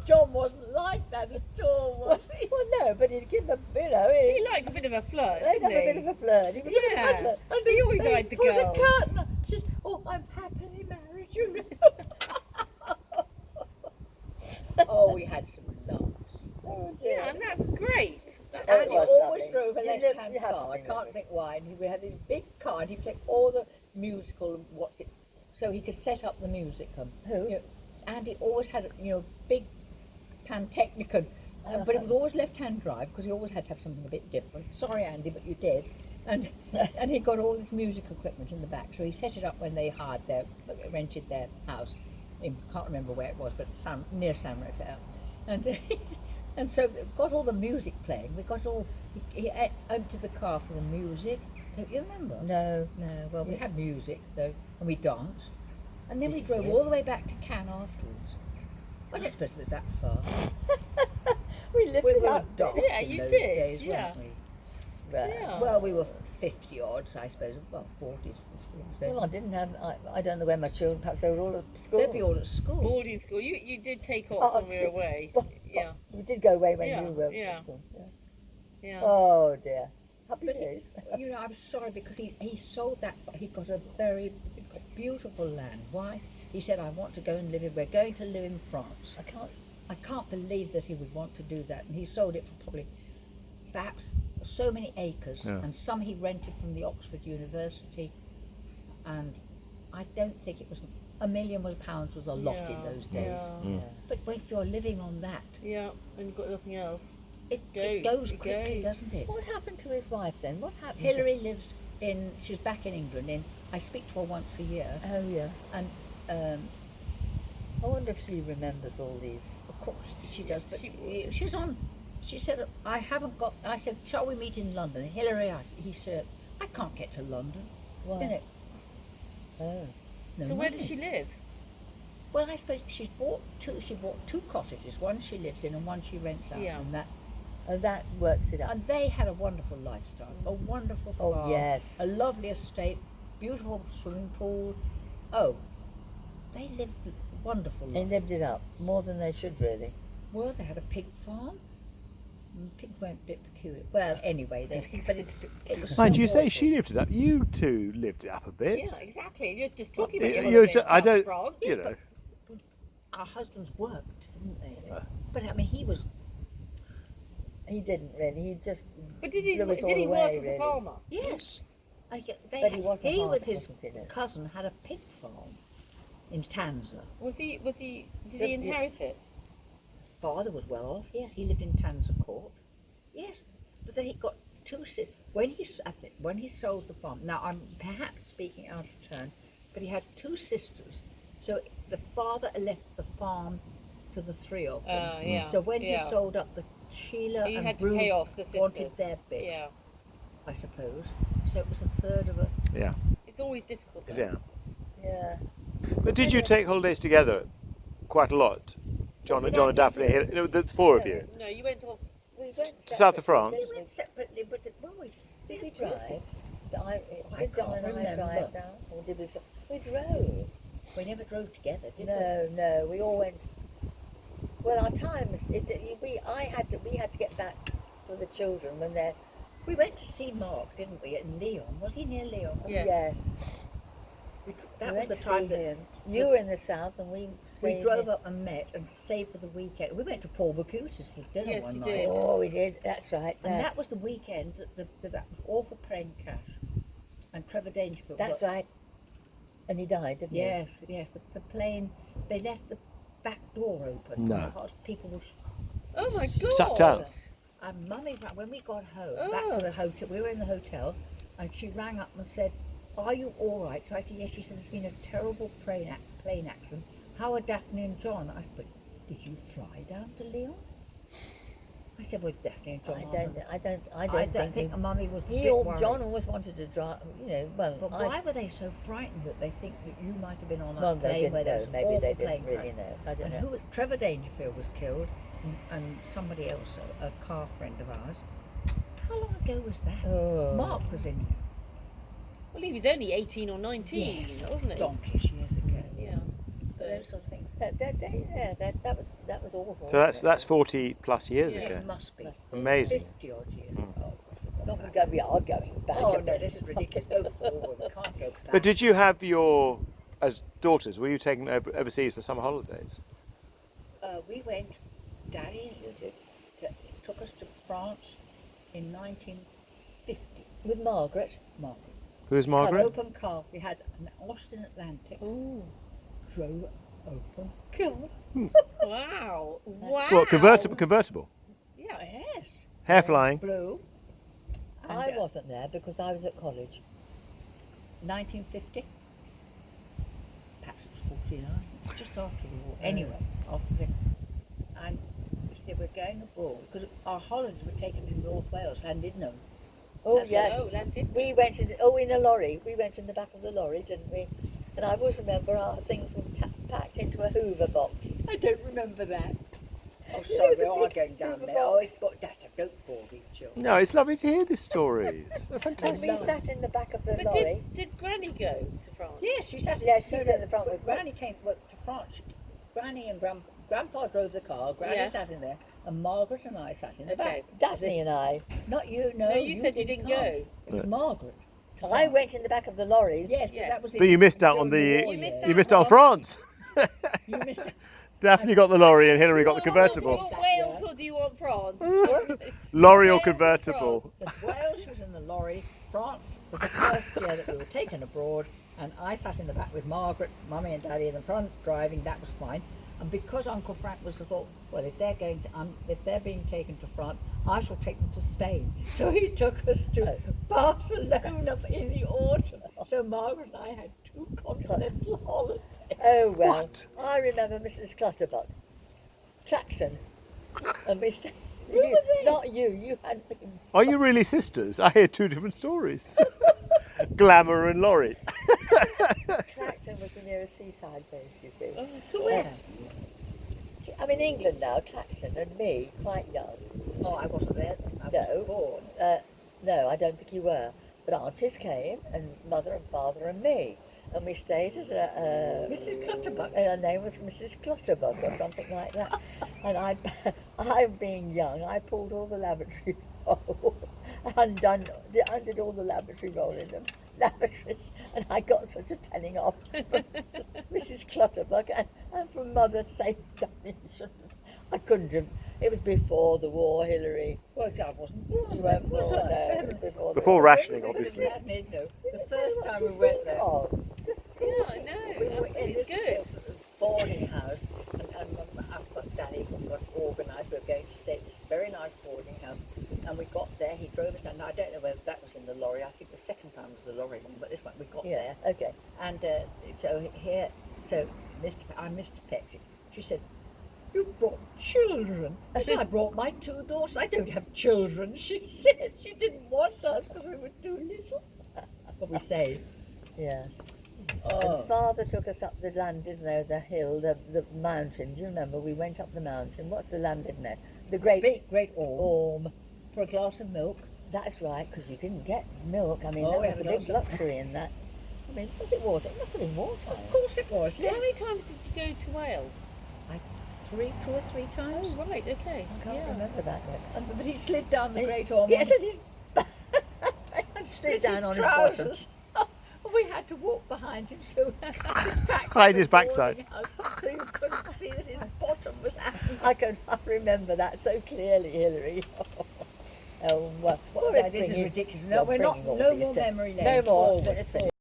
John wasn't like that at all, was he? Well, no, but he'd give a, He liked a bit of a flirt, They'd didn't have a he? bit of a flirt. He was a bit of a flirt. And He always they eyed the put a girls. curtain up. She says, "Oh, I'm happily married, you know." Oh, we had some laughs. Oh, dear. Yeah, and that's great. Oh, it And he was always lovely. drove a You left-hand have to car. I think can't lovely. think why. And we had this big car, and he'd take all the musical and what's it, so he could set up the music. Who? You know, Andy always had, big Pantechnicon, but it was always left-hand drive because he always had to have something a bit different. Sorry, Andy, but you did. And he got all this music equipment in the back, so he set it up when they rented their house. I can't remember where it was, but near San Rafael. And so got all the music playing. We got all. He emptied the car for the music. Don't you remember? No. No. Well, we had music though, and we danced, and then we drove all the way back to Cannes afterwards. I don't suppose it was that far. We lived We it were up. daft Yeah, in you those did, days, yeah. weren't we? Right. Yeah. Well, we were 50 odds, I suppose. Well, 40s. Well, I didn't have. I don't know where my children. Perhaps they were all at school. They'd be all at school. Boarding school. You did take off when we were away. Yeah. We did go away when Yeah, you were yeah. at school. Yeah. Yeah. Oh dear. Happy But days. I'm sorry because he sold that. He got beautiful land. Why? He said, "I want to go and live in. We're going to live in France." I can't believe that he would want to do that. And he sold it for perhaps so many acres, and some he rented from the Oxford University. And I don't think it was £1 million was a lot in those days. Yeah. But if you're living on that, Yeah. And you've got nothing else. it Goes, goes it quickly, goes. doesn't it? What happened to his wife then? What happened? Hilary lives she's back in England. I speak to her once a year, Oh yeah. and I wonder if she remembers all these. of course she does. But she's on. She said, "I haven't got." I said, "Shall we meet in London?" Hilary, he said, "I can't get to London." Why? Innit? Oh. No So where money. does she live? Well, I suppose she bought two cottages. One she lives in, and one she rents out. Yeah. And that, Oh, that works it out. and they had a wonderful lifestyle, a wonderful farm, Oh yes. a lovely estate, beautiful swimming pool. Oh, they lived wonderful They life. lived it up more than they should really. Well, they had a pig farm. Pigs weren't a bit peculiar. Well, anyway, it was. Mind so you, say awful. she lived it up. You two lived it up a bit. Yeah, exactly. You're just talking about You- your you're holiday ju- in I don't. France. You know. Our husbands worked, didn't they? But I mean, he was. He didn't really. He just. But did he blew it all work away, as a really. farmer? Yes. But he wasn't hard, with his wasn't he, though? cousin had a pig farm in Tanza. Did he Yeah. inherit it? Father was well off. Yes, he lived in Tanza Court. Yes, but then he got two sisters. When he sold the farm. Now I'm perhaps speaking out of turn, but he had two sisters. So the father left the farm to the three of them. Yeah. So when yeah. he sold up the Sheila You and had to Bruce pay off the wanted sisters. their bit, Yeah. I suppose. So it was a third of a. Yeah. It's always difficult. though. Yeah. Yeah. But did you take holidays together quite a lot? John and Daphne, the four of you. No, you went off. We went South of France? They went separately, but Did we drive? I Did John and can't I remember. drive down, or did we? We drove. We never drove together, did we? No, we all went. Well, our times. We had to get back for the children when they're. We went to see Mark, didn't we, in Lyon? Was he near Lyon? Yes. Yes. That we was went the to time see that him. You were in the south, and we. we stayed drove in- up and met and stayed for the weekend. We went to Paul Bocuse for dinner Yes, one you night. did. Oh, we did. That's right. And yes. that was the weekend that awful plane crash. And Trevor Dangerfield. That's right. And he died, didn't he? Yes. The plane, they left the back door open. No. Because people were. Oh my God. Sucked out. And Mummy, when we got home, back to the hotel, we were in the hotel, and she rang up and said, "Are you all right?" So I said, "Yes." She said, "There's been a terrible plane accident. How are Daphne and John?" I said, "Did you fly down to Lyon?" I said, "Well, Daphne and John." I don't I don't think Mummy was. a He bit or worried. John always wanted to drive. Well, But why were they so frightened that they think that you might have been on a Well, they plane didn't where there know. was an Maybe awful they plane didn't really crash? know. I don't And know. who was Trevor Dangerfield was killed, and somebody else, a car friend of ours. How long ago was that? Oh. Mark was in. Well, he was only 18 or 19, Yes, wasn't he? donkeys years ago. Yeah. So those sort of things. That was awful. So that's 40 plus years Yeah. ago. It must be. Amazing. 50 odd years. Mm. Oh, Not we are going back. oh a no, bit. this is ridiculous. Go forward. We can't go back. But did you have your, as daughters, were you taken overseas for summer holidays? We went, Daddy took us to France in 1950. With Margaret. Margaret. Who's An Margaret? open car. We had an Austin Atlantic. Ooh. Drove open car. Wow. Wow. What, convertible? Yeah. Yes. Hair flying? Blue. And, I wasn't there because I was at college. 1950. Perhaps it was 49. Just after the war. Anyway, after the. And they were going abroad because our holidays were taken in North Wales and didn't know. Oh That's yes. Oh, that did. We went in a lorry. We went in the back of the lorry, didn't we? And I always remember our things were packed into a Hoover box. I don't remember that. Oh, It sorry, was a we are big going down Hoover there. box. Oh, it's got that. Don't bore these children. No, it's lovely to hear these stories. They're And fantastic. we sat in the back of the But lorry. did Granny go to France? Yes, she sat. Yeah, she no, sat in the front but with- Granny came to France. Granny and Grandpa drove the car. Granny Yeah. sat in there, and Margaret and I sat in the Okay. back. Daphne and I. Not you. No, No, you said you didn't come. go. It was Margaret. to I France. went in the back of the lorry. Yes, but Yes. that was. But you missed out on during the. war You missed years. out. You missed out on Well- France. You missed out. Daphne got the lorry and Hilary got the Do you convertible. want Wales or do you want France? Lorry or Wales or convertible. France? Wales was in the lorry. France was the first year that we were taken abroad, and I sat in the back with Margaret, Mummy, and Daddy in the front driving. That was fine. And because Uncle Frank was the thought, well, if they're going to, if they're being taken to France, I shall take them to Spain. So he took us to Barcelona in the autumn. So Margaret and I had 2 continental holidays. Oh well. What? I remember Mrs. Clutterbuck. Traction. And we stayed. were they? Not you. You had been. Are you really sisters? I hear 2 different stories. Glamour and lorry. Clacton was the nearest seaside base, you see. Oh, Yeah. I'm in England now, Clacton, and me, quite young. Oh, I wasn't there then. I No. was born. No, I don't think you were. But aunties came, and mother and father and me. And we stayed at Mrs. Clutterbuck. and her name was Mrs. Clutterbuck or something like that. And I being young, I pulled all the lavatory roll, undid all the lavatory roll in the lavatories, and I got such a telling off from Mrs. Clutterbuck and from mother to say, I couldn't have. It was before the war, Hilary. Well, I wasn't born. You then, weren't was born I? there. It was before the Before war. rationing, It was obviously. Daphne, no. The first time we went there, Oh, just Yeah, I know. we were in It's this good. boarding house, and I've got Daddy got organised. We were going to stay at this very nice boarding house, and we got there. He drove us down. Now, I don't know whether that was in the lorry. I think the second time was the lorry one, but this one we got yeah, there. okay. And so I'm Mr. Peck. She said, "You brought children." I said, "I brought my 2 daughters. I don't have children." She said she didn't want us because we were too little. But we stayed. Yeah. Oh, And father took us up the landed there, the hill, the mountain. Do you remember? We went up the mountain. What's the landed there? The great great orm orm. for a glass of milk. That's right, because you didn't get milk. I mean, Oh, that we was had a big lots of- luxury in that. I mean, was it water? It must have been water. Of course it was. So Yes. how many times did you go to Wales? 2 or 3 times. Oh, right, okay. I can't Yeah. remember that bit. But he slid down the great orm Yes, it is. and slid split down his on his bottom. trousers. We had to walk behind him so Hide his backside. so you couldn't see that his bottom was out. I remember that so clearly, Hilary. Oh, well, Well, let's this bring is you- ridiculous. you're No, we're not. bringing all No these more things. memory lane. No more. Forward, Let's finish.